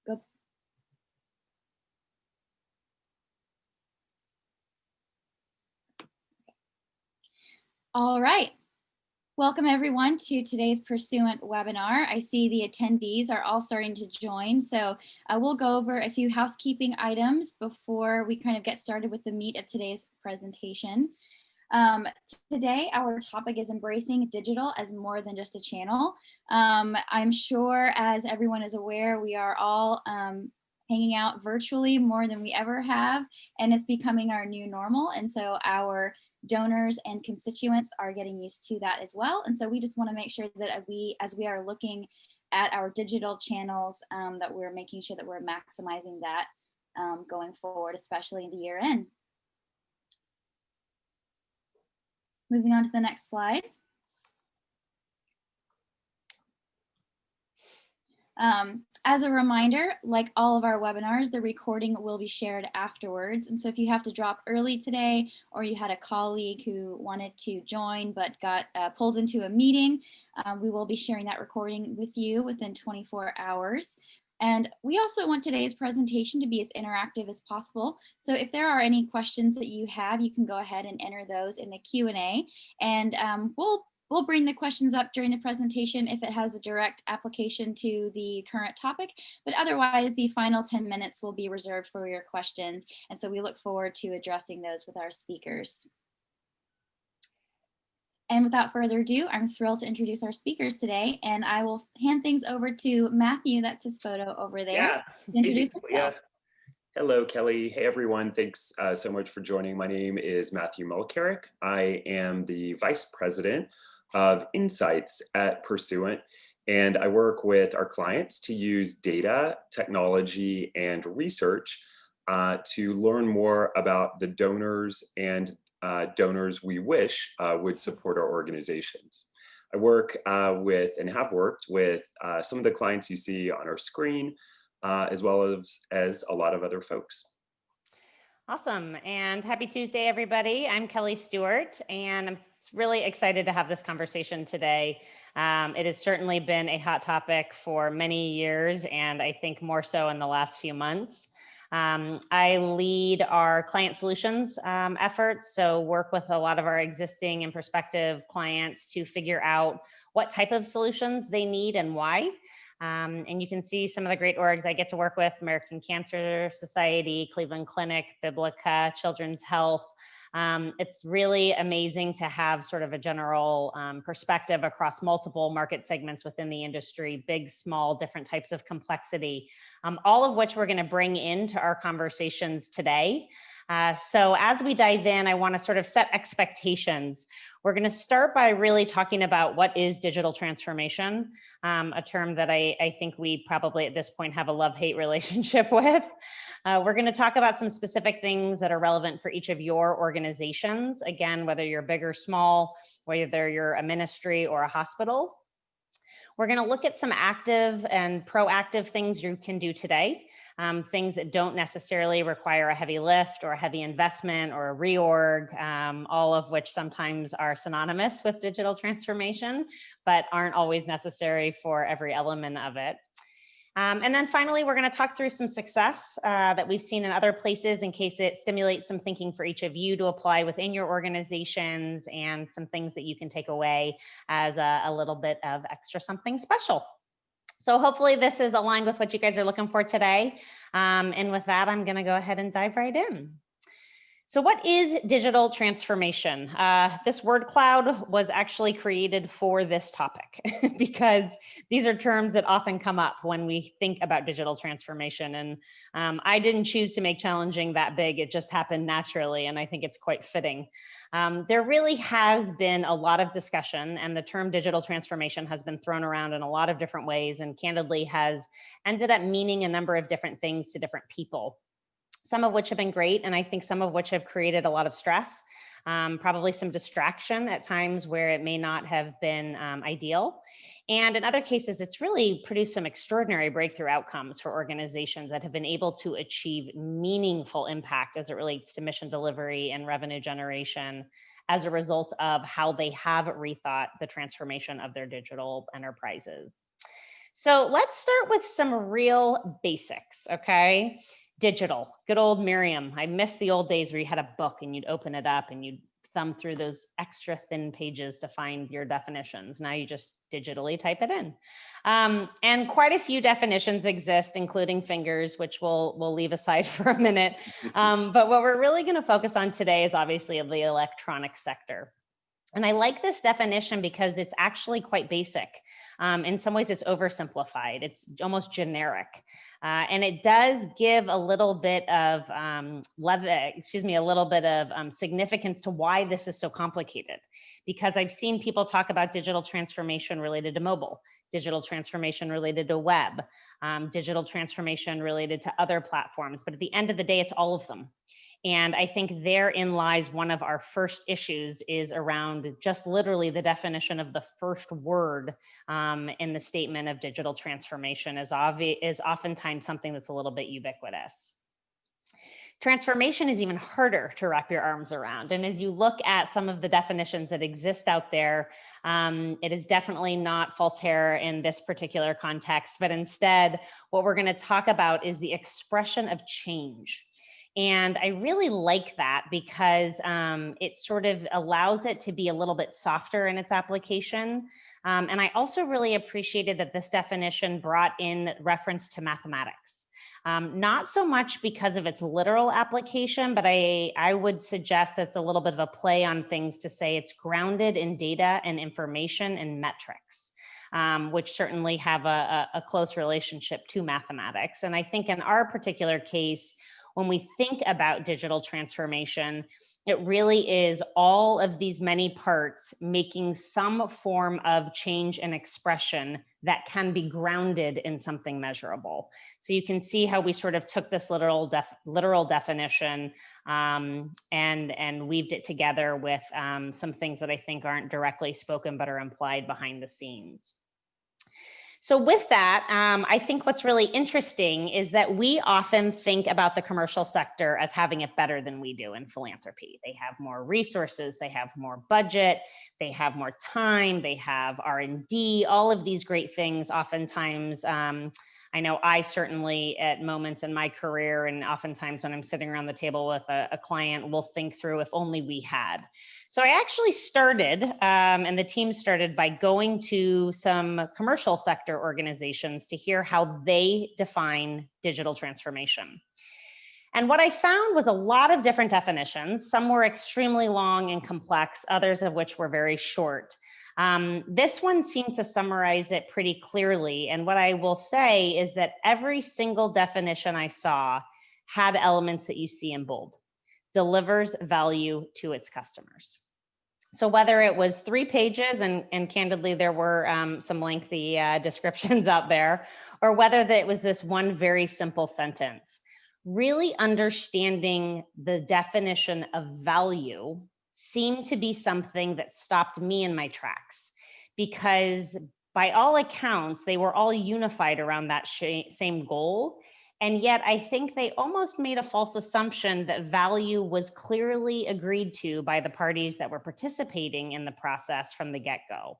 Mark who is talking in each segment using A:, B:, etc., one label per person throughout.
A: Go. All right. Welcome everyone to today's Pursuant webinar. I see the attendees are all starting to join, so we'll go over a few housekeeping items before we kind of get started with the meat of today's presentation. Today, our topic is embracing digital as more than just a channel. I'm sure, as everyone is aware, we are all hanging out virtually more than we ever have, and it's becoming our new normal. And so our donors and constituents are getting used to that as well. And so we just want to make sure that as we are looking at our digital channels, that we're making sure that we're maximizing that going forward, especially in the year end. Moving on to the next slide. As a reminder, like all of our webinars, the recording will be shared afterwards. And so if you have to drop early today, or you had a colleague who wanted to join but got pulled into a meeting, we will be sharing that recording with you within 24 hours. And we also want today's presentation to be as interactive as possible. So if there are any questions that you have, you can go ahead and enter those in the Q&A, and we'll bring the questions up during the presentation if it has a direct application to the current topic, but otherwise the final 10 minutes will be reserved for your questions. And so we look forward to addressing those with our speakers. And without further ado, I'm thrilled to introduce our speakers today, and I will hand things over to Matthew. That's his photo over there.
B: Yeah. Introduce himself. Yeah. Hello, Kelly. Hey, everyone. Thanks so much for joining. My name is Matthew Mielcarek. I am the Vice President of Insights at Pursuant, and I work with our clients to use data, technology, and research to learn more about the donors and donors we wish would support our organizations. I work with and have worked with some of the clients you see on our screen, as well as a lot of other folks.
C: Awesome, and happy Tuesday, everybody. I'm Kelley Stewart, and I'm really excited to have this conversation today. It has certainly been a hot topic for many years, and I think more so in the last few months. I lead our client solutions efforts, so work with a lot of our existing and prospective clients to figure out what type of solutions they need and why. And you can see some of the great orgs I get to work with: American Cancer Society, Cleveland Clinic, Biblica, Children's Health. It's really amazing to have sort of a general perspective across multiple market segments within the industry, big, small, different types of complexity, all of which we're going to bring into our conversations today. So as we dive in, I want to sort of set expectations. We're going to start by really talking about what is digital transformation, a term that I think we probably at this point have a love-hate relationship with. We're going to talk about some specific things that are relevant for each of your organizations. Again, whether you're big or small, whether you're a ministry or a hospital. We're going to look at some active and proactive things you can do today, things that don't necessarily require a heavy lift or a heavy investment or a reorg, all of which sometimes are synonymous with digital transformation, but aren't always necessary for every element of it. And then finally, we're going to talk through some success that we've seen in other places in case it stimulates some thinking for each of you to apply within your organizations, and some things that you can take away as a little bit of extra something special. So hopefully this is aligned with what you guys are looking for today. And with that, I'm going to go ahead and dive right in. So what is digital transformation? This word cloud was actually created for this topic because these are terms that often come up when we think about digital transformation. And I didn't choose to make challenging that big. It just happened naturally, and I think it's quite fitting. There really has been a lot of discussion, and the term digital transformation has been thrown around in a lot of different ways, and candidly has ended up meaning a number of different things to different people. Some of which have been great, and I think some of which have created a lot of stress, probably some distraction at times where it may not have been ideal. And in other cases, it's really produced some extraordinary breakthrough outcomes for organizations that have been able to achieve meaningful impact as it relates to mission delivery and revenue generation as a result of how they have rethought the transformation of their digital enterprises. So let's start with some real basics, okay? Digital, good old Miriam. I miss the old days where you had a book and you'd open it up and you'd thumb through those extra thin pages to find your definitions. Now you just digitally type it in. And quite a few definitions exist, including fingers, which we'll leave aside for a minute. But what we're really going to focus on today is obviously the electronic sector. And I like this definition because it's actually quite basic. In some ways, it's oversimplified. It's almost generic, and it does give a little bit of significance to why this is so complicated. Because I've seen people talk about digital transformation related to mobile, digital transformation related to web, digital transformation related to other platforms. But at the end of the day, it's all of them. And I think therein lies one of our first issues is around just literally the definition of the first word in the statement of digital transformation is oftentimes something that's a little bit ubiquitous. Transformation is even harder to wrap your arms around. And as you look at some of the definitions that exist out there, it is definitely not false hair in this particular context, but instead what we're going to talk about is the expression of change. And I really like that because it sort of allows it to be a little bit softer in its application. And I also really appreciated that this definition brought in reference to mathematics. Not so much because of its literal application, but I would suggest that's a little bit of a play on things to say it's grounded in data and information and metrics. Which certainly have a close relationship to mathematics. And I think in our particular case, when we think about digital transformation, it really is all of these many parts making some form of change and expression that can be grounded in something measurable. So you can see how we sort of took this literal definition and weaved it together with some things that I think aren't directly spoken but are implied behind the scenes. So with that, I think what's really interesting is that we often think about the commercial sector as having it better than we do in philanthropy. They have more resources, they have more budget, they have more time, they have R&D, all of these great things. Oftentimes, I know I certainly at moments in my career and oftentimes when I'm sitting around the table with a client, will think through if only we had. So I actually started, and the team started by going to some commercial sector organizations to hear how they define digital transformation. And what I found was a lot of different definitions. Some were extremely long and complex, others of which were very short. This one seemed to summarize it pretty clearly. And what I will say is that every single definition I saw had elements that you see in bold. Delivers value to its customers. So whether it was 3 pages, and candidly, there were some lengthy descriptions out there, or whether that it was this one very simple sentence, really understanding the definition of value seemed to be something that stopped me in my tracks, because by all accounts, they were all unified around that same goal. And yet I think they almost made a false assumption that value was clearly agreed to by the parties that were participating in the process from the get-go.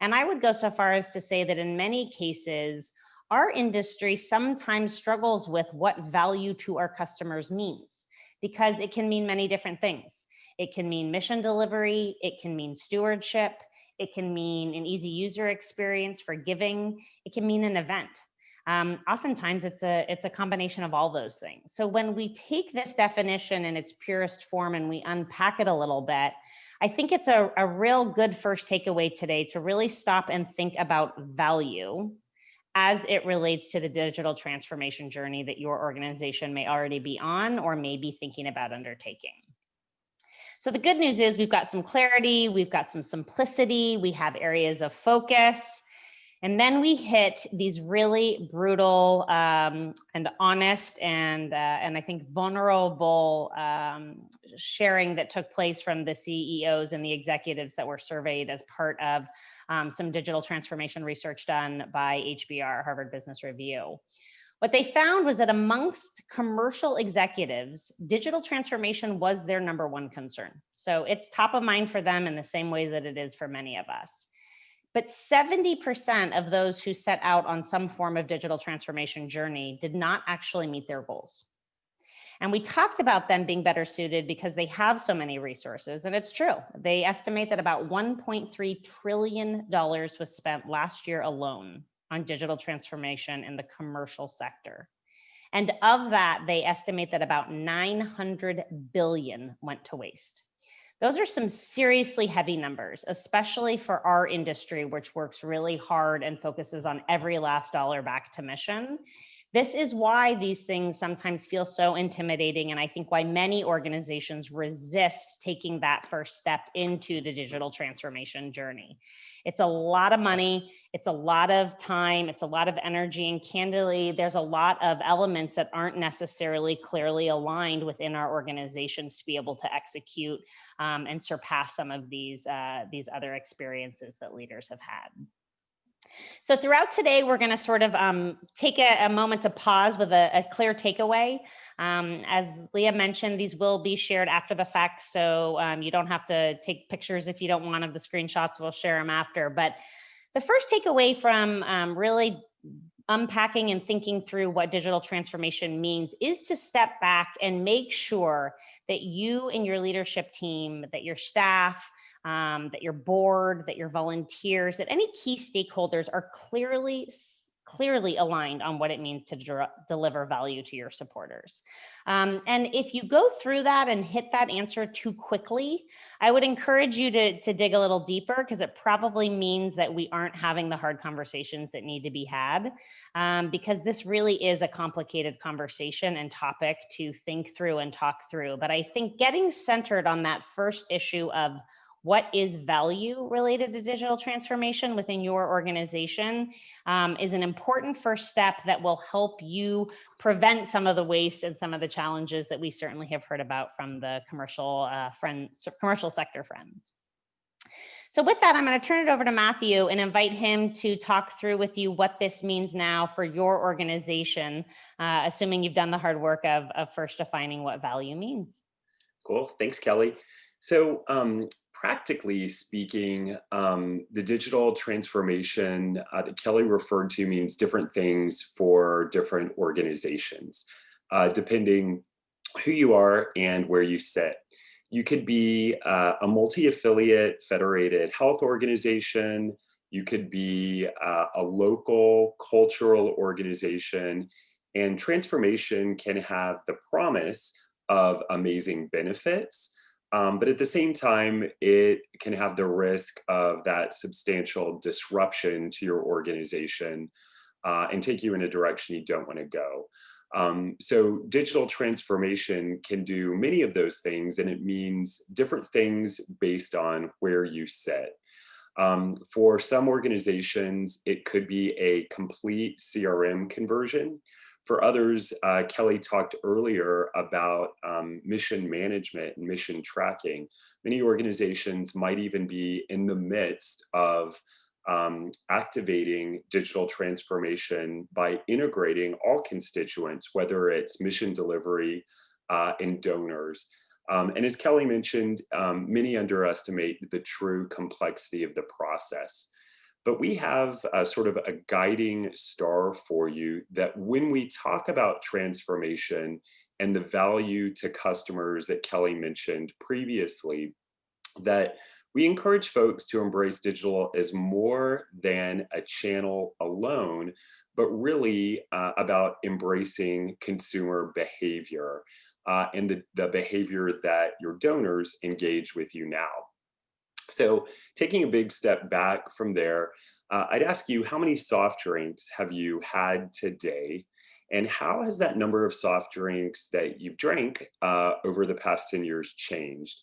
C: And I would go so far as to say that in many cases, our industry sometimes struggles with what value to our customers means, because it can mean many different things. It can mean mission delivery, it can mean stewardship, it can mean an easy user experience for giving, it can mean an event. Oftentimes it's a combination of all those things. So when we take this definition in its purest form and we unpack it a little bit, I think it's a real good first takeaway today to really stop and think about value as it relates to the digital transformation journey that your organization may already be on or may be thinking about undertaking. So the good news is we've got some clarity, we've got some simplicity, we have areas of focus. And then we hit these really brutal and honest and I think vulnerable sharing that took place from the CEOs and the executives that were surveyed as part of some digital transformation research done by HBR, Harvard Business Review. What they found was that amongst commercial executives, digital transformation was their number one concern. So it's top of mind for them in the same way that it is for many of us. But 70% of those who set out on some form of digital transformation journey did not actually meet their goals. And we talked about them being better suited because they have so many resources. And it's true. They estimate that about $1.3 trillion was spent last year alone on digital transformation in the commercial sector. And of that, they estimate that about 900 billion went to waste. Those are some seriously heavy numbers, especially for our industry, which works really hard and focuses on every last dollar back to mission. This is why these things sometimes feel so intimidating, and I think why many organizations resist taking that first step into the digital transformation journey. It's a lot of money, it's a lot of time, it's a lot of energy, and candidly, there's a lot of elements that aren't necessarily clearly aligned within our organizations to be able to execute and surpass some of these other experiences that leaders have had. So throughout today, we're going to sort of take a moment to pause with a clear takeaway. As Leah mentioned, these will be shared after the fact, so you don't have to take pictures if you don't want of the screenshots. We'll share them after. But the first takeaway from really unpacking and thinking through what digital transformation means is to step back and make sure that you and your leadership team, that your staff, that your board, that your volunteers, that any key stakeholders are clearly aligned on what it means to deliver value to your supporters. And if you go through that and hit that answer too quickly, I would encourage you to dig a little deeper, because it probably means that we aren't having the hard conversations that need to be had, because this really is a complicated conversation and topic to think through and talk through. But I think getting centered on that first issue of what is value related to digital transformation within your organization is an important first step that will help you prevent some of the waste and some of the challenges that we certainly have heard about from the commercial sector friends. So with that, I'm going to turn it over to Matthew and invite him to talk through with you what this means now for your organization, assuming you've done the hard work of first defining what value means.
B: Cool. Thanks, Kelley. So practically speaking, the digital transformation that Kelley referred to means different things for different organizations, depending who you are and where you sit. You could be a multi-affiliate federated health organization. You could be a local cultural organization. And transformation can have the promise of amazing benefits, but at the same time, it can have the risk of that substantial disruption to your organization and take you in a direction you don't want to go. So digital transformation can do many of those things, and it means different things based on where you sit. For some organizations, it could be a complete CRM conversion. For others, Kelley talked earlier about mission management and mission tracking. Many organizations might even be in the midst of activating digital transformation by integrating all constituents, whether it's mission delivery and donors. And as Kelley mentioned, many underestimate the true complexity of the process. But we have a sort of a guiding star for you that when we talk about transformation and the value to customers that Kelley mentioned previously, that we encourage folks to embrace digital as more than a channel alone, but really about embracing consumer behavior and the behavior that your donors engage with you now. So taking a big step back from there, I'd ask you, how many soft drinks have you had today? And how has that number of soft drinks that you've drank over the past 10 years changed?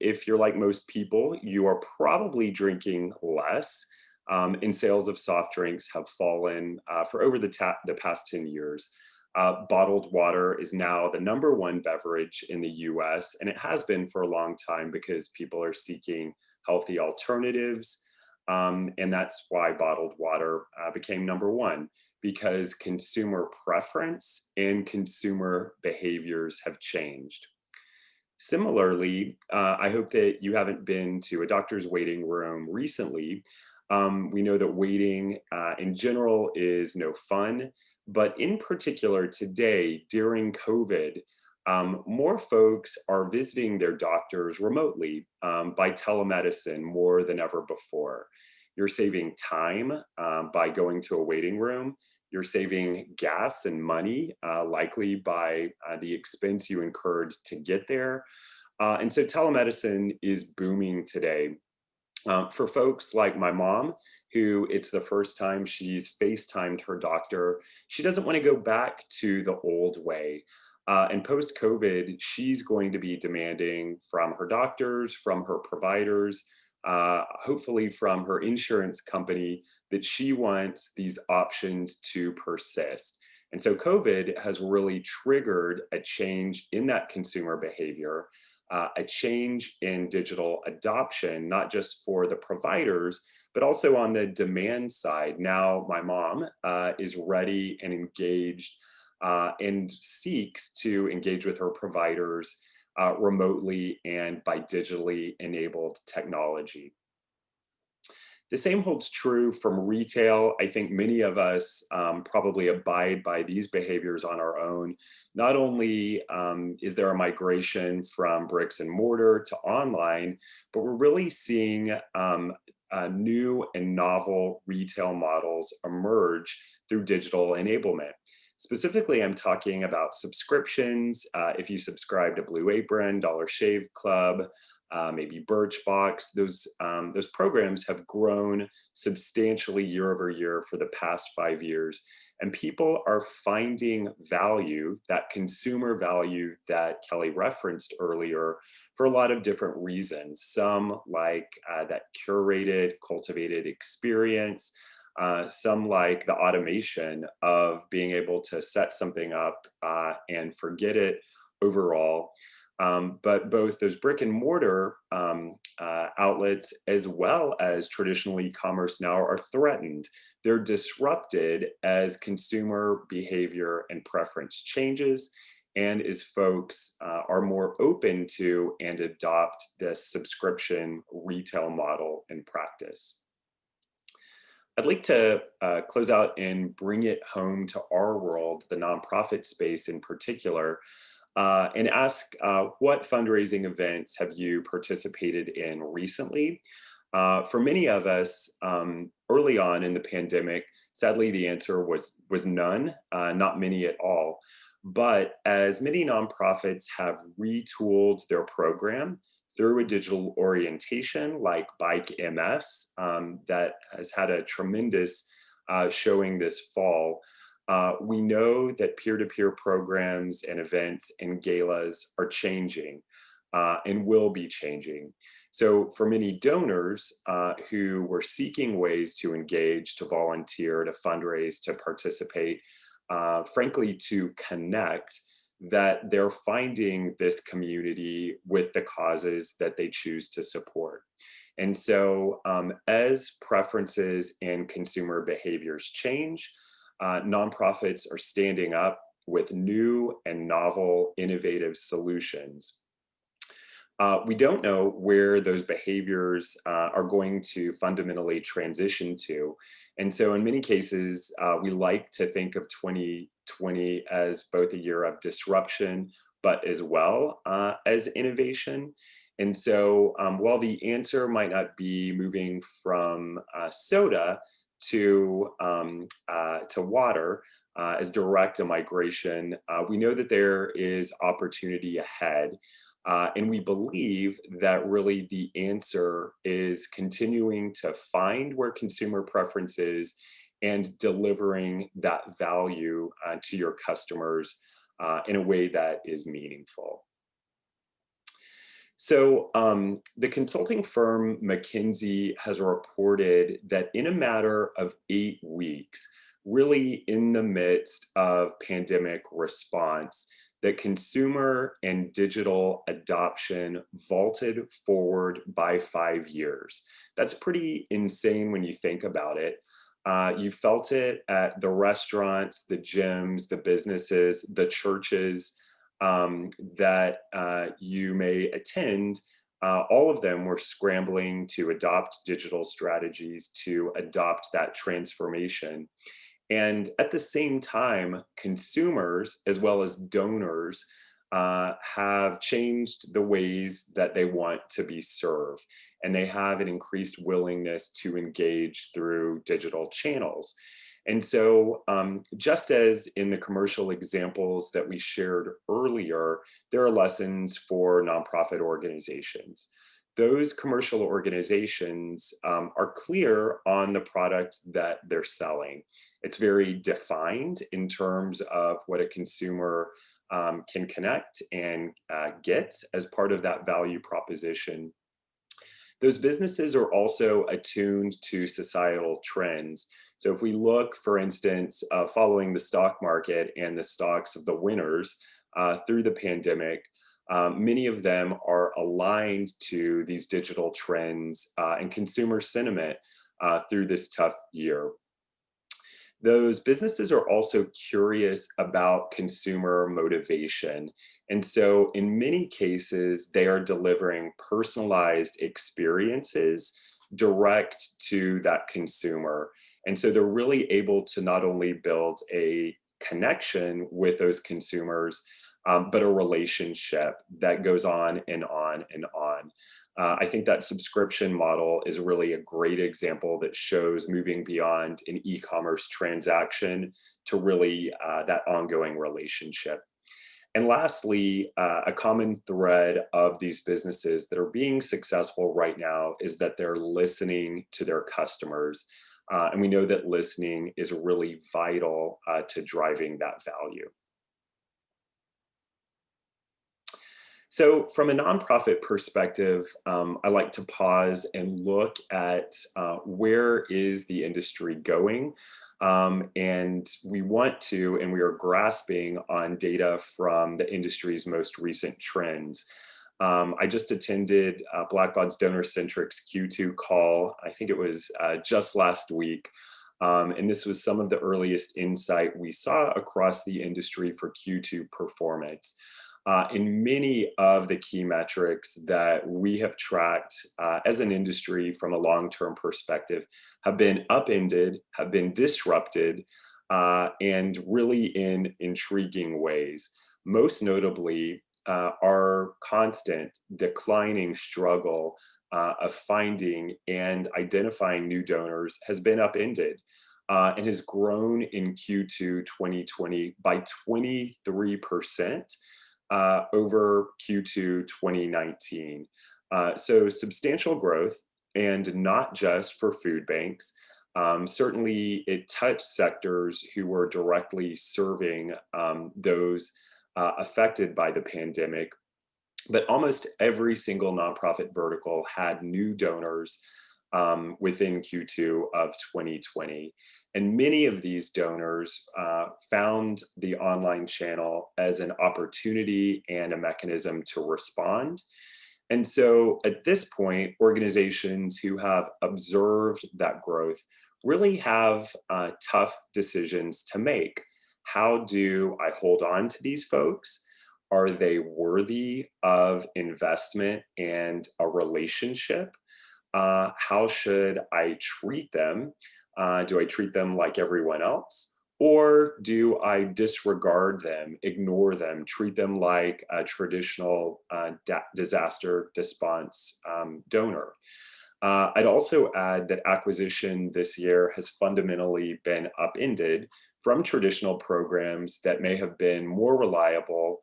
B: If you're like most people, you are probably drinking less, and sales of soft drinks have fallen for over the past 10 years. Bottled water is now the #1 beverage in the US, and it has been for a long time because people are seeking healthy alternatives. And that's why bottled water became #1, because consumer preference and consumer behaviors have changed. Similarly, I hope that you haven't been to a doctor's waiting room recently, We know that waiting in general is no fun, but in particular today during COVID, more folks are visiting their doctors remotely by telemedicine more than ever before. You're saving time by going to a waiting room. You're saving gas and money, likely by the expense you incurred to get there. And so telemedicine is booming today. For folks like my mom, who it's the first time she's FaceTimed her doctor, she doesn't want to go back to the old way. And post COVID, she's going to be demanding from her doctors, from her providers, hopefully from her insurance company, that she wants these options to persist. And so COVID has really triggered a change in that consumer behavior, a change in digital adoption, not just for the providers, but also on the demand side. Now, my mom is ready and engaged and seeks to engage with her providers remotely and by digitally enabled technology. The same holds true from retail. I think many of us probably abide by these behaviors on our own. Not only is there a migration from bricks and mortar to online, but we're really seeing new and novel retail models emerge through digital enablement. Specifically, I'm talking about subscriptions. If you subscribe to Blue Apron, Dollar Shave Club, maybe Birchbox, those programs have grown substantially year over year for the past 5 years. And people are finding value, that consumer value that Kelley referenced earlier, for a lot of different reasons. Some like that curated, cultivated experience. Some like the automation of being able to set something up and forget it overall. But both those brick and mortar outlets, as well as traditional e-commerce now, are threatened. They're disrupted as consumer behavior and preference changes, and as folks are more open to and adopt this subscription retail model in practice. I'd like to close out and bring it home to our world, the nonprofit space in particular, and ask what fundraising events have you participated in recently? For many of us, early on in the pandemic, sadly the answer was none, not many at all. But as many nonprofits have retooled their program through a digital orientation like Bike MS, that has had a tremendous showing this fall, we know that peer-to-peer programs and events and galas are changing and will be changing. So for many donors who were seeking ways to engage, to volunteer, to fundraise, to participate, frankly, to connect, that they're finding this community with the causes that they choose to support. And so as preferences and consumer behaviors change, nonprofits are standing up with new and novel, innovative solutions. We don't know where those behaviors are going to fundamentally transition to. And so in many cases, we like to think of 2020 as both a year of disruption, but as well as innovation. And so while the answer might not be moving from soda to water as direct a migration, we know that there is opportunity ahead. And we believe that really the answer is continuing to find where consumer preference is and delivering that value to your customers in a way that is meaningful. So the consulting firm McKinsey has reported that in a matter of 8 weeks, really in the midst of pandemic response, that consumer and digital adoption vaulted forward by 5 years. That's pretty insane when you think about it. You felt it at the restaurants, the gyms, the businesses, the churches that you may attend all of them were scrambling to adopt digital strategies to adopt that transformation. And at the same time, consumers as well as donors have changed the ways that they want to be served. And they have an increased willingness to engage through digital channels. And so, just as in the commercial examples that we shared earlier, there are lessons for nonprofit organizations. Those commercial organizations are clear on the product that they're selling. It's very defined in terms of what a consumer can connect and get as part of that value proposition. Those businesses are also attuned to societal trends. So if we look, for instance, following the stock market and the stocks of the winners through the pandemic, many of them are aligned to these digital trends and consumer sentiment through this tough year. Those businesses are also curious about consumer motivation. And so, in many cases, they are delivering personalized experiences direct to that consumer. And so, they're really able to not only build a connection with those consumers, but a relationship that goes on and on and on. I think that subscription model is really a great example that shows moving beyond an e-commerce transaction to really that ongoing relationship. And lastly, a common thread of these businesses that are being successful right now is that they're listening to their customers. And we know that listening is really vital to driving that value. So, from a nonprofit perspective, I like to pause and look at where is the industry going, and we want to, and we are grasping on data from the industry's most recent trends. I just attended Blackbaud's Donor Centric's Q2 call. I think it was just last week. And this was some of the earliest insight we saw across the industry for Q2 performance. In many of the key metrics that we have tracked as an industry from a long-term perspective have been upended, have been disrupted, and really in intriguing ways. Most notably, our constant declining struggle of finding and identifying new donors has been upended. And has grown in Q2 2020 by 23% over Q2 2019. So substantial growth, and not just for food banks. Certainly, it touched sectors who were directly serving those affected by the pandemic. But almost every single nonprofit vertical had new donors within Q2 of 2020. And many of these donors found the online channel as an opportunity and a mechanism to respond. And so at this point, organizations who have observed that growth really have tough decisions to make. How do I hold on to these folks? Are they worthy of investment and a relationship? How should I treat them? Do I treat them like everyone else? Or do I disregard them, ignore them, treat them like a traditional disaster response donor? I'd also add that acquisition this year has fundamentally been upended from traditional programs that may have been more reliable,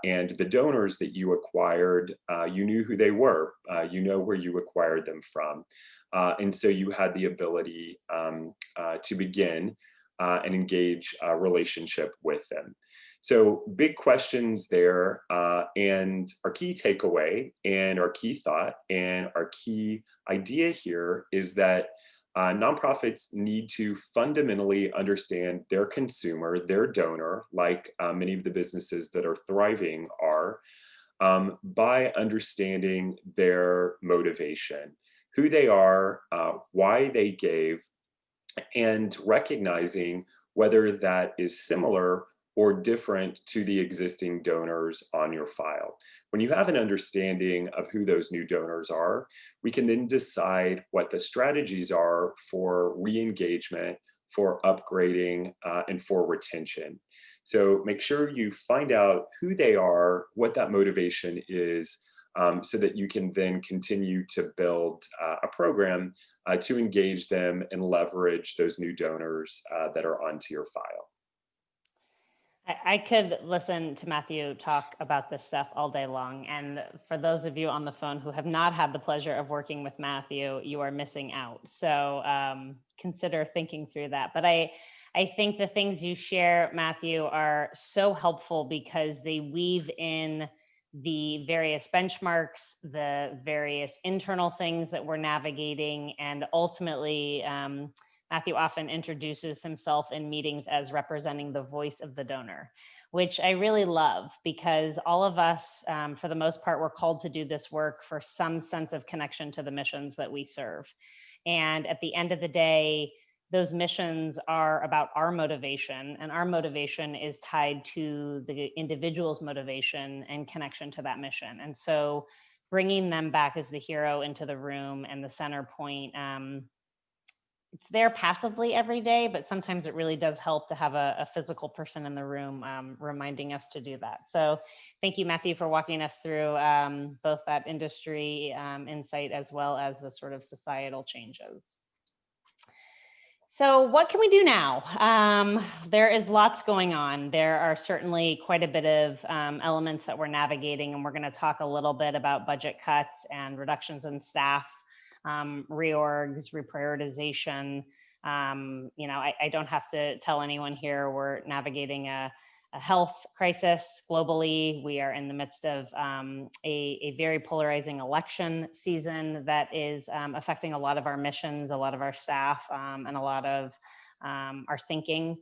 B: and the donors that you acquired, you knew who they were, you know where you acquired them from. And so you had the ability to begin and engage a relationship with them. So big questions there, and our key takeaway and our key thought and our key idea here is that nonprofits need to fundamentally understand their consumer, their donor, like many of the businesses that are thriving are, by understanding their motivation, who they are, why they gave, and recognizing whether that is similar or different to the existing donors on your file. When you have an understanding of who those new donors are, we can then decide what the strategies are for re-engagement, for upgrading, and for retention. So make sure you find out who they are, what that motivation is, so that you can then continue to build a program to engage them and leverage those new donors that are onto your file.
C: I could listen to Matthew talk about this stuff all day long. And for those of you on the phone who have not had the pleasure of working with Matthew, you are missing out. So consider thinking through that. But I think the things you share, Matthew, are so helpful because they weave in the various benchmarks, the various internal things that we're navigating, and ultimately, Matthew often introduces himself in meetings as representing the voice of the donor, which I really love because all of us, for the most part, we're called to do this work for some sense of connection to the missions that we serve. And at the end of the day, those missions are about our motivation, and our motivation is tied to the individual's motivation and connection to that mission. And so bringing them back as the hero into the room and the center point, it's there passively every day, but sometimes it really does help to have a physical person in the room reminding us to do that. So thank you, Matthew, for walking us through both that industry insight as well as the sort of societal changes. So what can we do now? There is lots going on. There are certainly quite a bit of elements that we're navigating, and we're going to talk a little bit about budget cuts and reductions in staff, reorgs, reprioritization. I don't have to tell anyone here we're navigating a health crisis globally. We are in the midst of a very polarizing election season that is affecting a lot of our missions, a lot of our staff, and a lot of our thinking.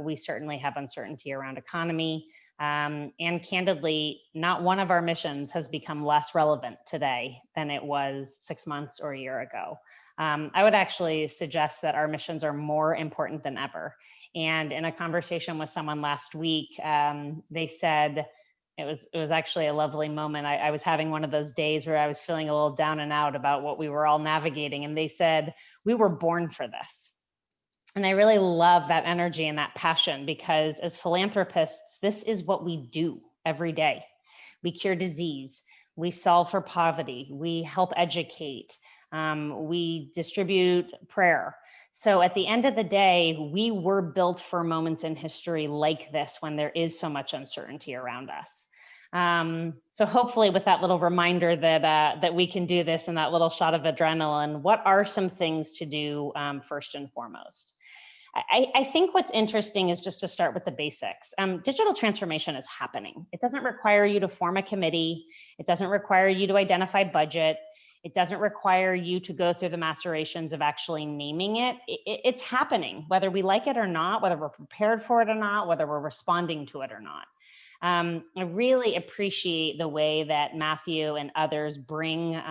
C: We certainly have uncertainty around economy. And candidly, not one of our missions has become less relevant today than it was 6 months or a year ago. I would actually suggest that our missions are more important than ever. And in a conversation with someone last week, they said, it was actually a lovely moment. I was having one of those days where I was feeling a little down and out about what we were all navigating. And they said, we were born for this. And I really love that energy and that passion because as philanthropists, this is what we do every day. We cure disease, we solve for poverty, we help educate, we distribute prayer. So at the end of the day, we were built for moments in history like this when there is so much uncertainty around us. So hopefully with that little reminder that we can do this and that little shot of adrenaline, what are some things to do first and foremost? I think what's interesting is just to start with the basics. Digital transformation is happening. It doesn't require you to form a committee. It doesn't require you to identify budget. It doesn't require you to go through the macerations of actually naming it. It's happening, whether we like it or not, whether we're prepared for it or not, whether we're responding to it or not. I really appreciate the way that Matthew and others bring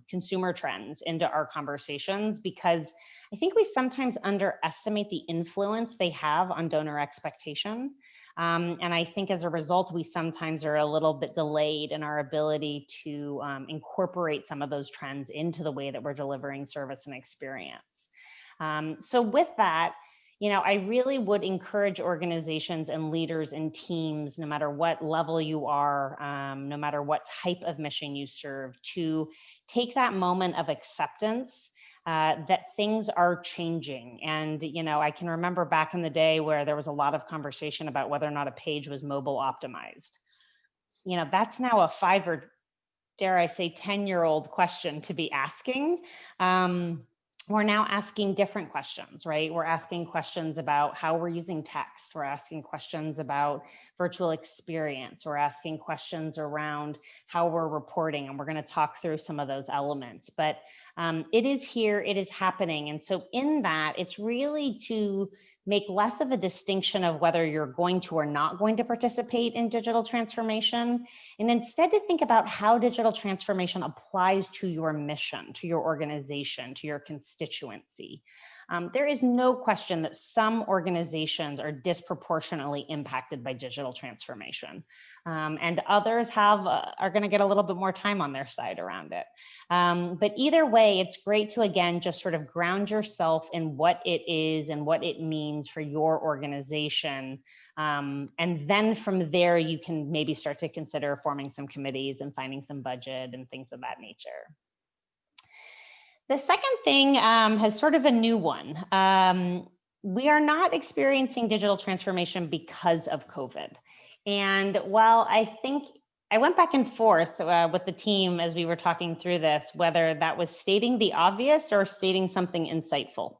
C: consumer trends into our conversations because I think we sometimes underestimate the influence they have on donor expectation. And I think as a result, we sometimes are a little bit delayed in our ability to incorporate some of those trends into the way that we're delivering service and experience. So with that, I really would encourage organizations and leaders and teams, no matter what level you are, no matter what type of mission you serve, to take that moment of acceptance that things are changing. And, I can remember back in the day where there was a lot of conversation about whether or not a page was mobile optimized. That's now a 5 or dare I say 10-year-old question to be asking. We're now asking different questions, right? We're asking questions about how we're using text. We're asking questions about virtual experience. We're asking questions around how we're reporting, and we're going to talk through some of those elements. But it is here, it is happening. And so in that, it's really to make less of a distinction of whether you're going to or not going to participate in digital transformation, and instead to think about how digital transformation applies to your mission, to your organization, to your constituency. There is no question that some organizations are disproportionately impacted by digital transformation, and others are going to get a little bit more time on their side around it. But either way, it's great to, again, just sort of ground yourself in what it is and what it means for your organization. And then from there, you can maybe start to consider forming some committees and finding some budget and things of that nature. The second thing has sort of a new one. We are not experiencing digital transformation because of COVID. And while I think I went back and forth with the team as we were talking through this, whether that was stating the obvious or stating something insightful.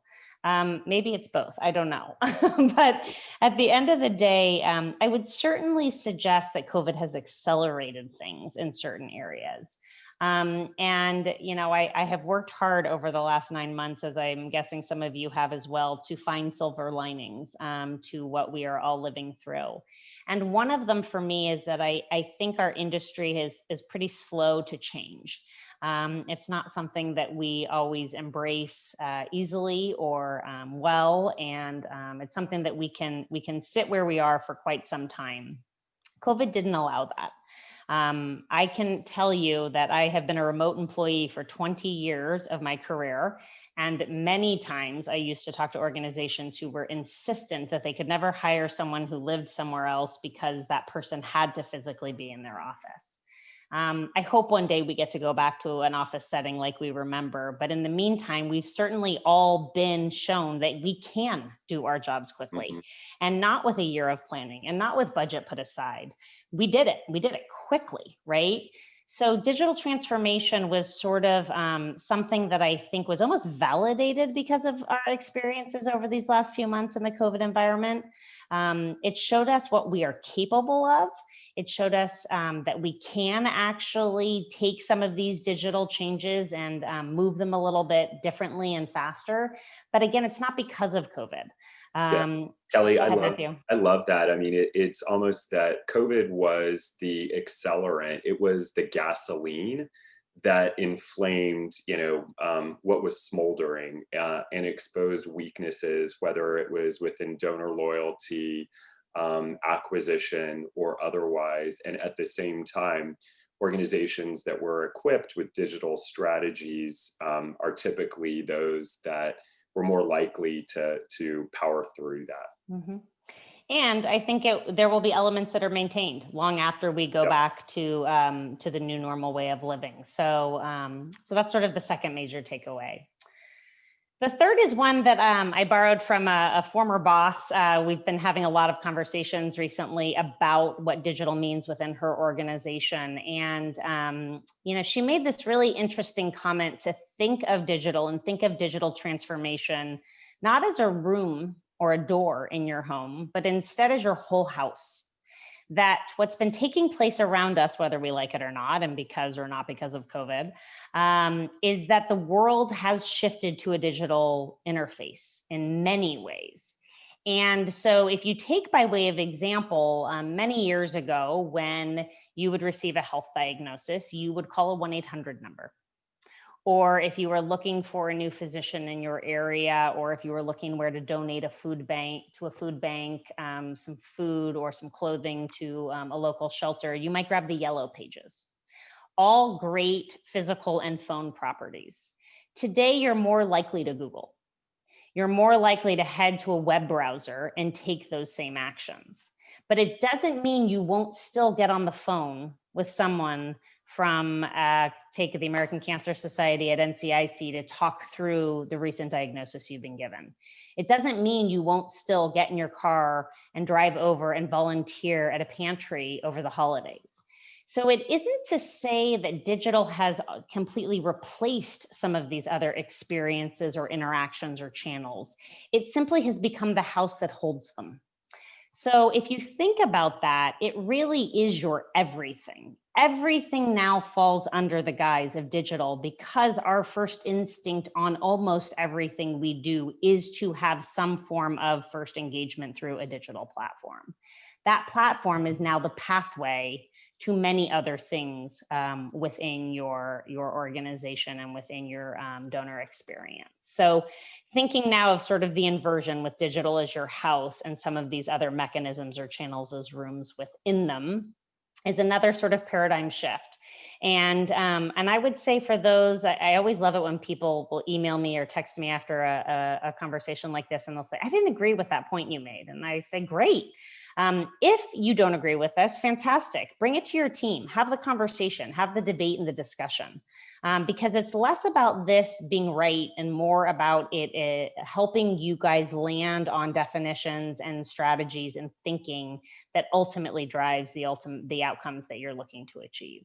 C: Maybe it's both, I don't know. But at the end of the day, I would certainly suggest that COVID has accelerated things in certain areas. And, you know, I have worked hard over the last 9 months, as I'm guessing some of you have as well, to find silver linings to what we are all living through. And one of them for me is that I think our industry is pretty slow to change. It's not something that we always embrace easily or well, and it's something that we can sit where we are for quite some time. COVID didn't allow that. I can tell you that I have been a remote employee for 20 years of my career, and many times I used to talk to organizations who were insistent that they could never hire someone who lived somewhere else because that person had to physically be in their office. I hope one day we get to go back to an office setting like we remember, but in the meantime, we've certainly all been shown that we can do our jobs quickly, and not with a year of planning and not with budget put aside. We did it quickly, right? So digital transformation was sort of something that I think was almost validated because of our experiences over these last few months in the COVID environment. It showed us what we are capable of. It showed us that we can actually take some of these digital changes and move them a little bit differently and faster. But again, it's not because of COVID.
B: Kelley, I love that. I mean, it's almost that COVID was the accelerant. It was the gasoline that inflamed, what was smoldering and exposed weaknesses, whether it was within donor loyalty, acquisition, or otherwise. And at the same time, organizations that were equipped with digital strategies are typically those that were more likely to power through that.
C: Mm-hmm. And I think there will be elements that are maintained long after we go back to the new normal way of living. So that's sort of the second major takeaway. The third is one that I borrowed from a former boss. We've been having a lot of conversations recently about what digital means within her organization. And, she made this really interesting comment to think of digital and think of digital transformation, not as a room or a door in your home, but instead as your whole house. That what's been taking place around us, whether we like it or not, and because or not because of COVID, is that the world has shifted to a digital interface in many ways. And so if you take by way of example, many years ago, when you would receive a health diagnosis, you would call a 1-800 number. Or if you were looking for a new physician in your area, or if you were looking where to donate a food bank, some food or some clothing to a local shelter, you might grab the yellow pages. All great physical and phone properties. Today, you're more likely to Google. You're more likely to head to a web browser and take those same actions. But it doesn't mean you won't still get on the phone with someone from take the American Cancer Society at NCIC to talk through the recent diagnosis you've been given. It doesn't mean you won't still get in your car and drive over and volunteer at a pantry over the holidays. So it isn't to say that digital has completely replaced some of these other experiences or interactions or channels. It simply has become the house that holds them. So if you think about that, it really is your everything. everything now falls under the guise of digital because our first instinct on almost everything we do is to have some form of first engagement through a digital platform. That platform is now the pathway to many other things within your organization and within your donor experience. So thinking now of sort of the inversion with digital as your house and some of these other mechanisms or channels as rooms within them is another sort of paradigm shift. And I would say for those, I always love it when people will email me or text me after a conversation like this, and they'll say, I didn't agree with that point you made. And I say, great. If you don't agree with this, fantastic. Bring it to your team, have the conversation, have the debate and the discussion, because it's less about this being right and more about it helping you guys land on definitions and strategies and thinking that ultimately drives the outcomes that you're looking to achieve.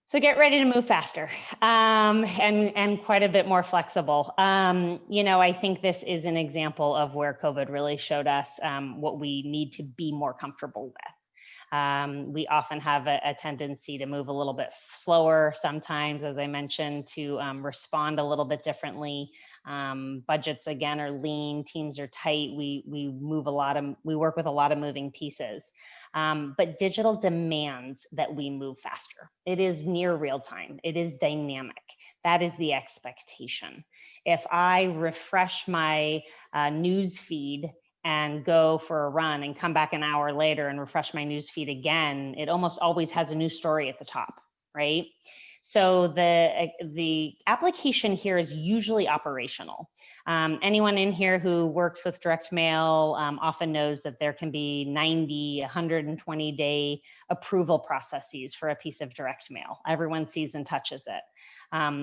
C: So get ready to move faster and quite a bit more flexible. I think this is an example of where COVID really showed us what we need to be more comfortable with. We often have a tendency to move a little bit slower sometimes, as I mentioned, to respond a little bit differently. Budgets, again, are lean, teams are tight. We work with a lot of moving pieces. But digital demands that we move faster. It is near real time. It is dynamic. That is the expectation. If I refresh my news feed and go for a run and come back an hour later and refresh my news feed again, it almost always has a new story at the top, right? So the application here is usually operational. Anyone in here who works with direct mail often knows that there can be 90, 120 day approval processes for a piece of direct mail. Everyone sees and touches it.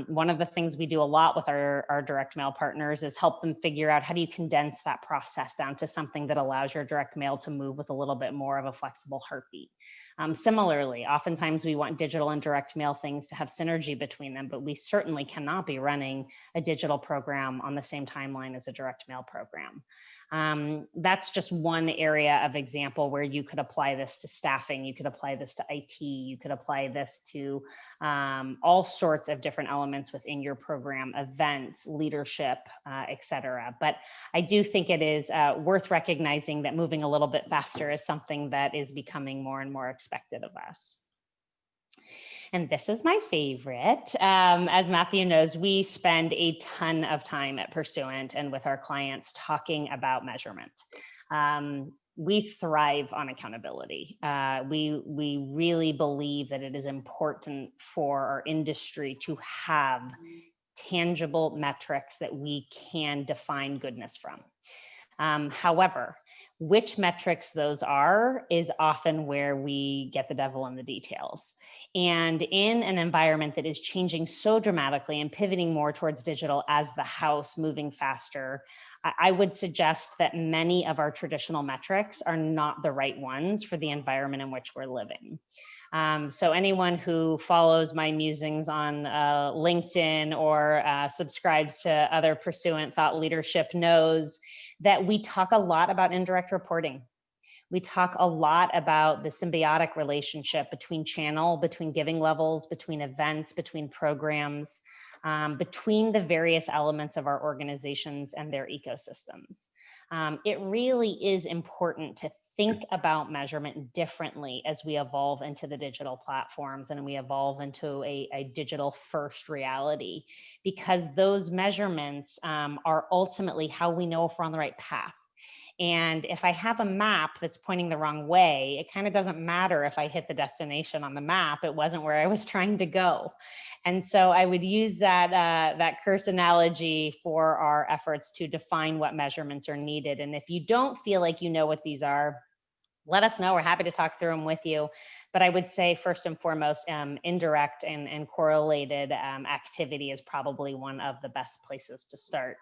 C: One of the things we do a lot with our direct mail partners is help them figure out how do you condense that process down to something that allows your direct mail to move with a little bit more of a flexible heartbeat. Similarly, oftentimes we want digital and direct mail things to have synergy between them, but we certainly cannot be running a digital program on the same timeline as a direct mail program. That's just one area of example where you could apply this to staffing, you could apply this to IT, you could apply this to all sorts of different elements within your program, events, leadership, et cetera. But I do think it is worth recognizing that moving a little bit faster is something that is becoming more and more expected of us. And this is my favorite. As Matthew knows, we spend a ton of time at Pursuant and with our clients talking about measurement. We thrive on accountability. We really believe that it is important for our industry to have tangible metrics that we can define goodness from. However, which metrics those are is often where we get the devil in the details. And in an environment that is changing so dramatically and pivoting more towards digital as the house, moving faster, I would suggest that many of our traditional metrics are not the right ones for the environment in which we're living. So anyone who follows my musings on LinkedIn or subscribes to other Pursuant thought leadership knows that we talk a lot about indirect reporting. We talk a lot about the symbiotic relationship between channel, between giving levels, between events, between programs, between the various elements of our organizations and their ecosystems. It really is important to think about measurement differently as we evolve into the digital platforms and we evolve into a digital first reality, because those measurements are ultimately how we know if we're on the right path. And if I have a map that's pointing the wrong way, it kind of doesn't matter if I hit the destination on the map. It wasn't where I was trying to go. And so I would use that curse analogy for our efforts to define what measurements are needed. And if you don't feel like you know what these are, let us know. We're happy to talk through them with you. But I would say first and foremost, indirect and correlated activity is probably one of the best places to start.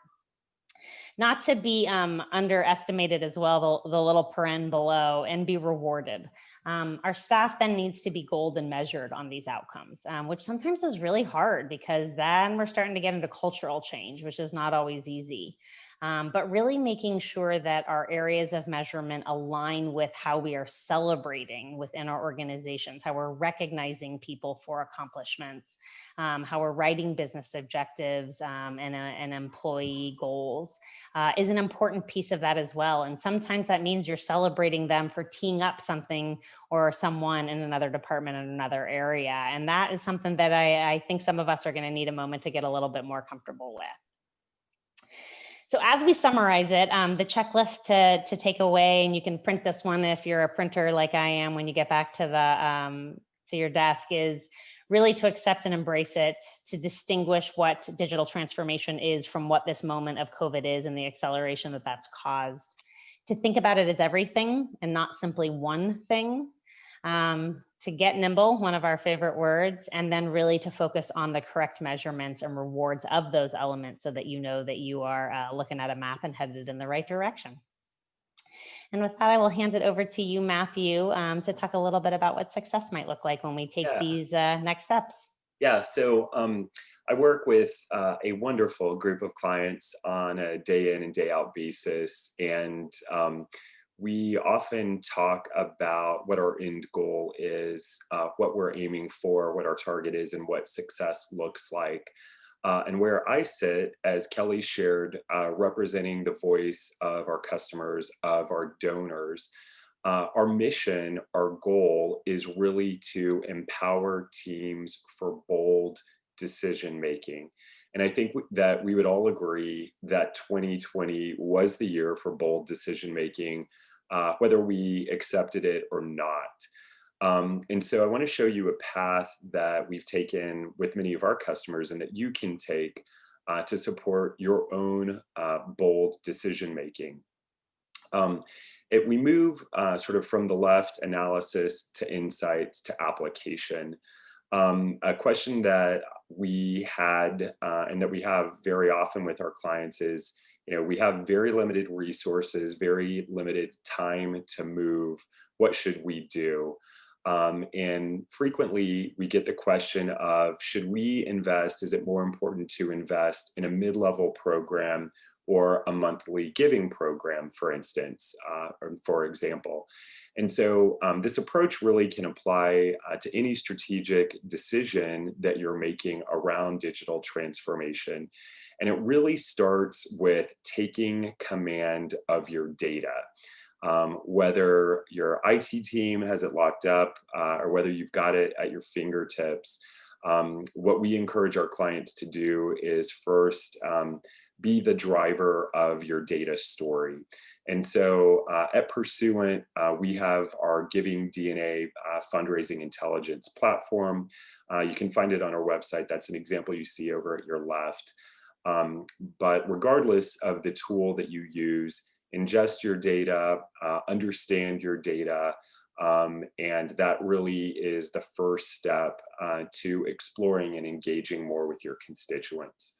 C: Not to be underestimated as well, the little paren below, and be rewarded. Our staff then needs to be gold and measured on these outcomes, which sometimes is really hard because then we're starting to get into cultural change, which is not always easy. but really making sure that our areas of measurement align with how we are celebrating within our organizations, how we're recognizing people for accomplishments, how we're writing business objectives and employee goals is an important piece of that as well. And sometimes that means you're celebrating them for teeing up something or someone in another department in another area. And that is something that I think some of us are going to need a moment to get a little bit more comfortable with. So as we summarize it, the checklist to take away, and you can print this one if you're a printer like I am when you get back to to your desk, is really to accept and embrace it, to distinguish what digital transformation is from what this moment of COVID is and the acceleration that that's caused, to think about it as everything and not simply one thing, to get nimble, one of our favorite words, and then really to focus on the correct measurements and rewards of those elements so that you know that you are looking at a map and headed in the right direction. And with that, I will hand it over to you, Matthew, to talk a little bit about what success might look like when we take these next steps.
B: Yeah, so I work with a wonderful group of clients on a day in and day out basis. And we often talk about what our end goal is, what we're aiming for, what our target is, and what success looks like. And where I sit, as Kelley shared, representing the voice of our customers, of our donors, our mission, our goal is really to empower teams for bold decision making. And I think that we would all agree that 2020 was the year for bold decision making, whether we accepted it or not. And so I want to show you a path that we've taken with many of our customers and that you can take to support your own bold decision making. We move sort of from the left, analysis, to insights, to application. A question that we had and that we have very often with our clients is, we have very limited resources, very limited time to move. What should we do? And frequently we get the question of, should we invest? Is it more important to invest in a mid-level program or a monthly giving program, for instance, for example? And so this approach really can apply to any strategic decision that you're making around digital transformation. And it really starts with taking command of your data. Whether your IT team has it locked up or whether you've got it at your fingertips, what we encourage our clients to do is first be the driver of your data story. And so at Pursuant, we have our Giving DNA fundraising intelligence platform. You can find it on our website. That's an example you see over at your left. But regardless of the tool that you use, ingest your data, understand your data, and that really is the first step to exploring and engaging more with your constituents.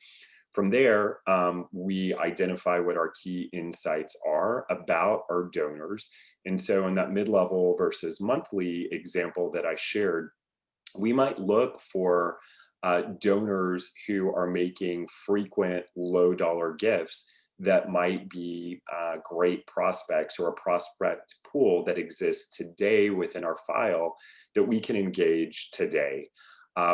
B: From there, we identify what our key insights are about our donors. And so in that mid-level versus monthly example that I shared, we might look for donors who are making frequent low-dollar gifts that might be great prospects or a prospect pool that exists today within our file that we can engage today.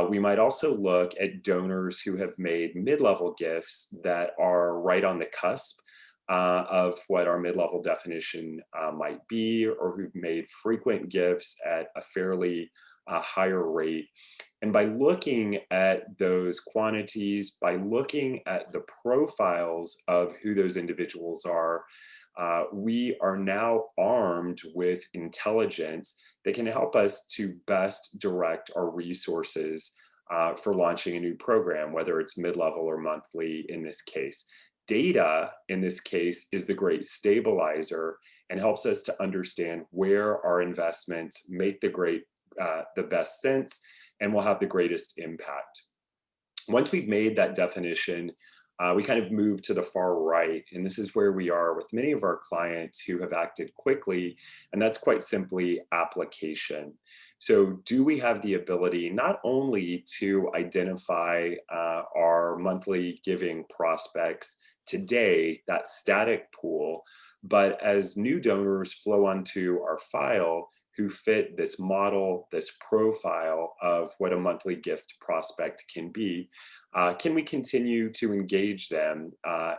B: We might also look at donors who have made mid-level gifts that are right on the cusp of what our mid-level definition might be, or who've made frequent gifts at a fairly higher rate. And by looking at those quantities, by looking at the profiles of who those individuals are, we are now armed with intelligence that can help us to best direct our resources for launching a new program, whether it's mid-level or monthly in this case. Data, in this case, is the great stabilizer and helps us to understand where our investments make the best sense and will have the greatest impact. Once we've made that definition, we kind of move to the far right, and this is where we are with many of our clients who have acted quickly, and that's quite simply application. So do we have the ability not only to identify our monthly giving prospects today, that static pool. But as new donors flow onto our file who fit this model, this profile of what a monthly gift prospect can we continue to engage them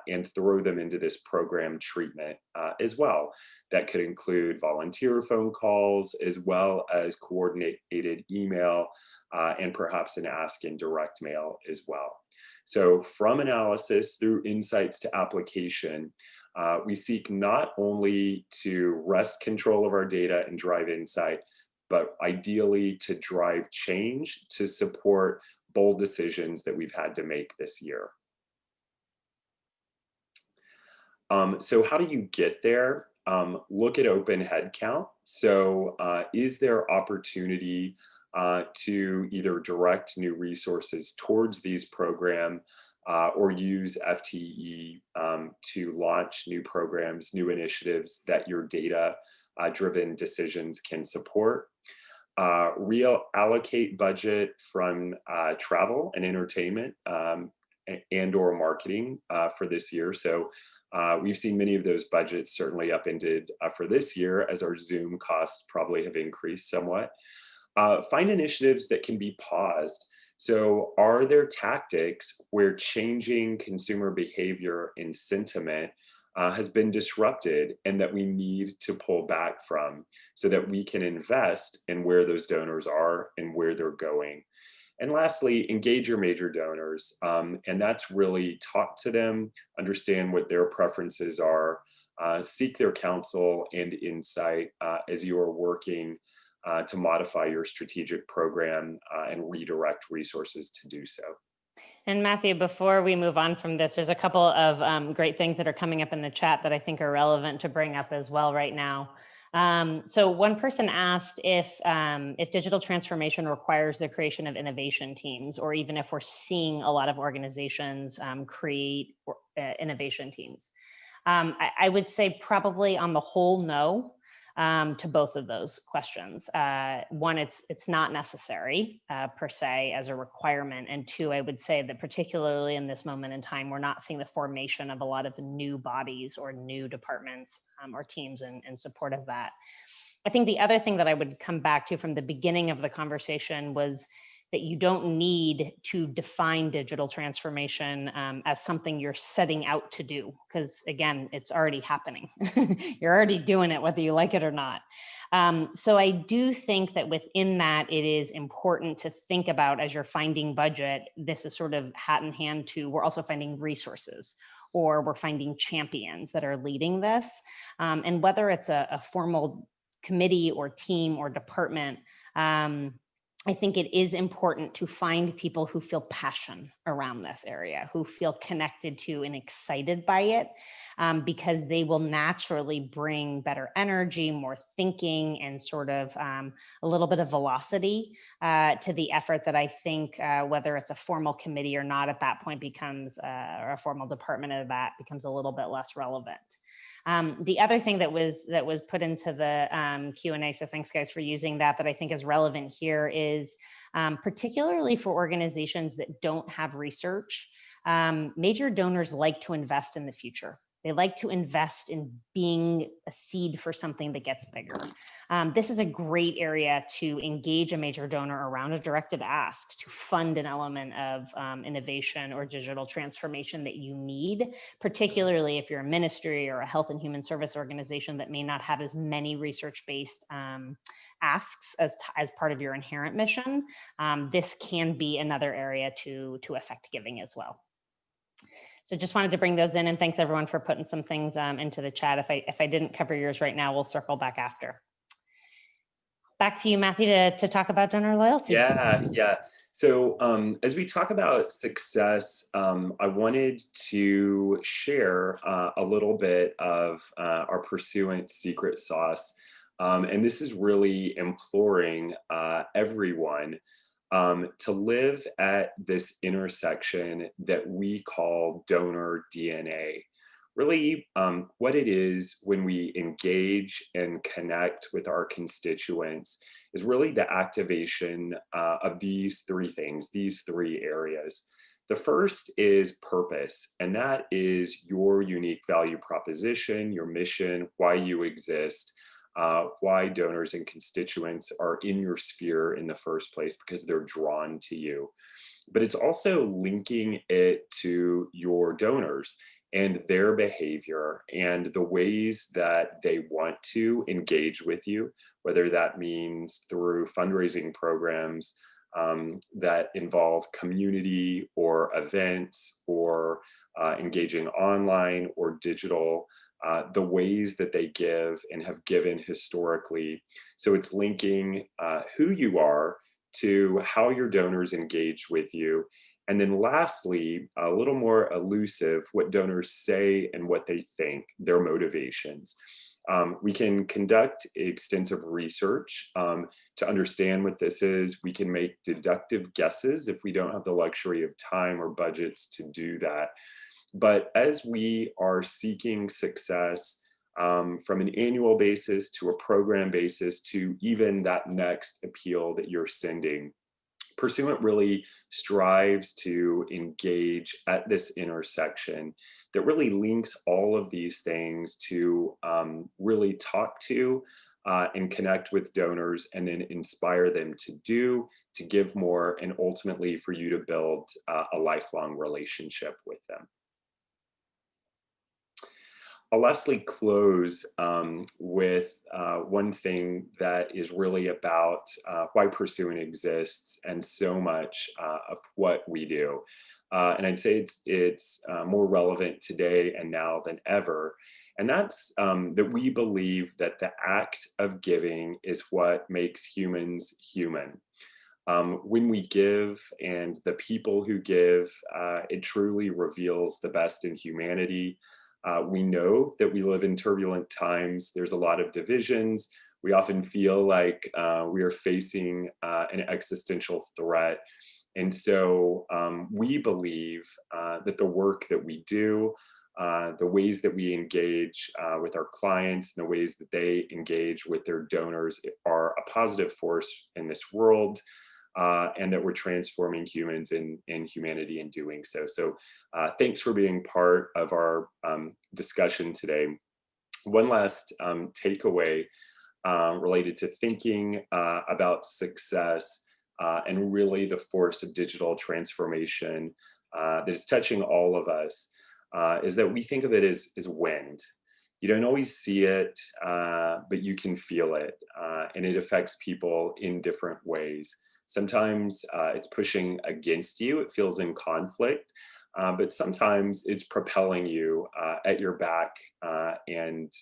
B: and throw them into this program treatment as well? That could include volunteer phone calls as well as coordinated email and perhaps an ask in direct mail as well. So from analysis through insights to application, we seek not only to wrest control of our data and drive insight, but ideally to drive change to support bold decisions that we've had to make this year. So how do you get there? Look at open headcount. So is there opportunity to either direct new resources towards these programs or use FTE to launch new programs, new initiatives that your data-driven decisions can support? Reallocate budget from travel and entertainment and or marketing for this year. So we've seen many of those budgets certainly upended for this year as our Zoom costs probably have increased somewhat. Find initiatives that can be paused. So are there tactics where changing consumer behavior and sentiment has been disrupted and that we need to pull back from so that we can invest in where those donors are and where they're going? And lastly, engage your major donors. And that's really talk to them, understand what their preferences are, seek their counsel and insight as you are working to modify your strategic program and redirect resources to do so.
C: And Matthew, before we move on from this, there's a couple of great things that are coming up in the chat that I think are relevant to bring up as well right now. So one person asked if digital transformation requires the creation of innovation teams, or even if we're seeing a lot of organizations create innovation teams. I would say probably on the whole, no. To both of those questions. One, it's not necessary per se as a requirement. And two, I would say that particularly in this moment in time, we're not seeing the formation of a lot of new bodies or new departments or teams in support of that. I think the other thing that I would come back to from the beginning of the conversation was that you don't need to define digital transformation as something you're setting out to do, because again, it's already happening. You're already doing it, whether you like it or not. So I do think that within that, it is important to think about, as you're finding budget, this is sort of hat in hand to, we're also finding resources, or we're finding champions that are leading this. And whether it's a formal committee or team or department, I think it is important to find people who feel passion around this area, who feel connected to and excited by it, because they will naturally bring better energy, more thinking, and sort of a little bit of velocity to the effort that I think, whether it's a formal committee or not, at that point becomes, or a formal department of that becomes a little bit less relevant. The other thing that was put into the Q&A, so thanks guys for using that I think is relevant here, is particularly for organizations that don't have research, major donors like to invest in the future. They like to invest in being a seed for something that gets bigger. This is a great area to engage a major donor around a directed ask to fund an element of innovation or digital transformation that you need, particularly if you're a ministry or a health and human service organization that may not have as many research-based asks as part of your inherent mission. This can be another area to affect giving as well. So just wanted to bring those in, and thanks everyone for putting some things into the chat. If I didn't cover yours right now, we'll circle back after. Back to you, Matthew, to talk about donor loyalty.
B: Yeah. So as we talk about success, I wanted to share a little bit of our Pursuant secret sauce. And this is really imploring everyone to live at this intersection that we call donor DNA. Really, what it is when we engage and connect with our constituents is really the activation of these three things, these three areas. The first is purpose, and that is your unique value proposition, your mission, why you exist, why donors and constituents are in your sphere in the first place, because they're drawn to you. But it's also linking it to your donors and their behavior and the ways that they want to engage with you, whether that means through fundraising programs that involve community or events or engaging online or digital, the ways that they give and have given historically. So it's linking who you are to how your donors engage with you. And then lastly, a little more elusive, what donors say and what they think, their motivations. We can conduct extensive research to understand what this is. We can make deductive guesses if we don't have the luxury of time or budgets to do that. But as we are seeking success from an annual basis to a program basis to even that next appeal that you're sending, Pursuant really strives to engage at this intersection that really links all of these things to really talk to and connect with donors and then inspire them to give more, and ultimately for you to build a lifelong relationship with them. I'll lastly close with one thing that is really about why Pursuant exists and so much of what we do. And I'd say it's more relevant today and now than ever. And that's that we believe that the act of giving is what makes humans human. When we give and the people who give, it truly reveals the best in humanity. We know that we live in turbulent times. There's a lot of divisions. We often feel like we are facing an existential threat. And so we believe that the work that we do, the ways that we engage with our clients, and the ways that they engage with their donors are a positive force in this world. And that we're transforming humans and humanity in doing so. So thanks for being part of our discussion today. One last takeaway related to thinking about success and really the force of digital transformation that is touching all of us is that we think of it as wind. You don't always see it, but you can feel it, and it affects people in different ways. Sometimes it's pushing against you, it feels in conflict, but sometimes it's propelling you at your back and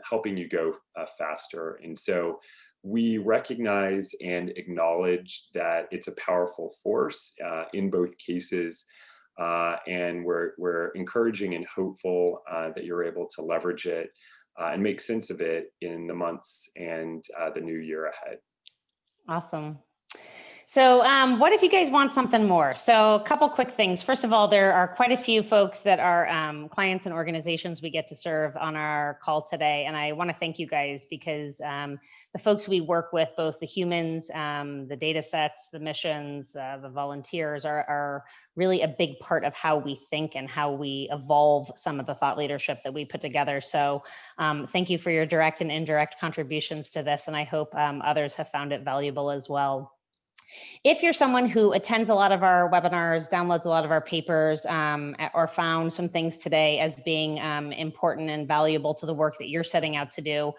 B: helping you go faster. And so we recognize and acknowledge that it's a powerful force in both cases. And we're encouraging and hopeful that you're able to leverage it and make sense of it in the months and the new year ahead.
C: Awesome. So what if you guys want something more? So a couple quick things. First of all, there are quite a few folks that are clients and organizations we get to serve on our call today. And I want to thank you guys because the folks we work with, both the humans, the data sets, the missions, the volunteers are really a big part of how we think and how we evolve some of the thought leadership that we put together. So thank you for your direct and indirect contributions to this. And I hope others have found it valuable as well. If you're someone who attends a lot of our webinars, downloads a lot of our papers, or found some things today as being important and valuable to the work that you're setting out to do,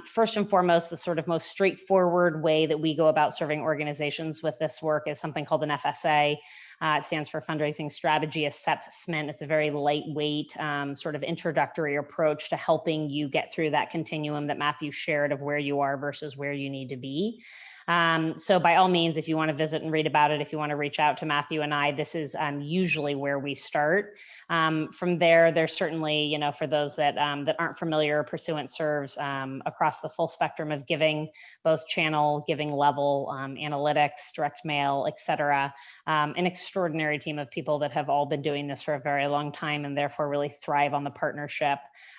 C: first and foremost, the sort of most straightforward way that we go about serving organizations with this work is something called an FSA. It stands for Fundraising Strategy Assessment. It's a very lightweight sort of introductory approach to helping you get through that continuum that Matthew shared of where you are versus where you need to be. So by all means, if you want to visit and read about it, if you want to reach out to Matthew and I, this is usually where we start. From there, there's certainly, for those that aren't familiar, Pursuant serves across the full spectrum of giving, both channel, giving level, analytics, direct mail, et cetera. An extraordinary team of people that have all been doing this for a very long time and therefore really thrive on the partnership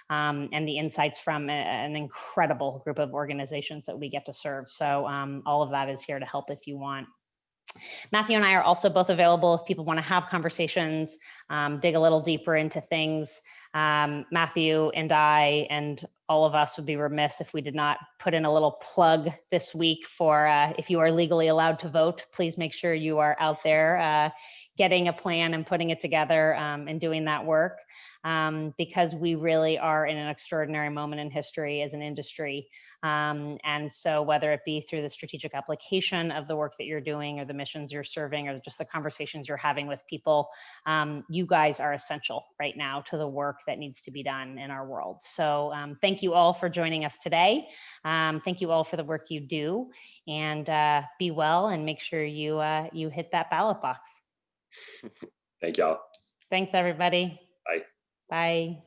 C: and the insights from an incredible group of organizations that we get to serve. So all of that is here to help if you want. Matthew and I are also both available if people want to have conversations, dig a little deeper into things. Matthew and I and all of us would be remiss if we did not put in a little plug this week for if you are legally allowed to vote, please make sure you are out there getting a plan and putting it together and doing that work because we really are in an extraordinary moment in history as an industry. And so whether it be through the strategic application of the work that you're doing or the missions you're serving or just the conversations you're having with people, you guys are essential right now to the work that needs to be done in our world. So thank you all for joining us today. Thank you all for the work you do, and be well and make sure you you hit that ballot box.
B: Thank y'all.
C: Thanks, everybody.
B: Bye.
C: Bye.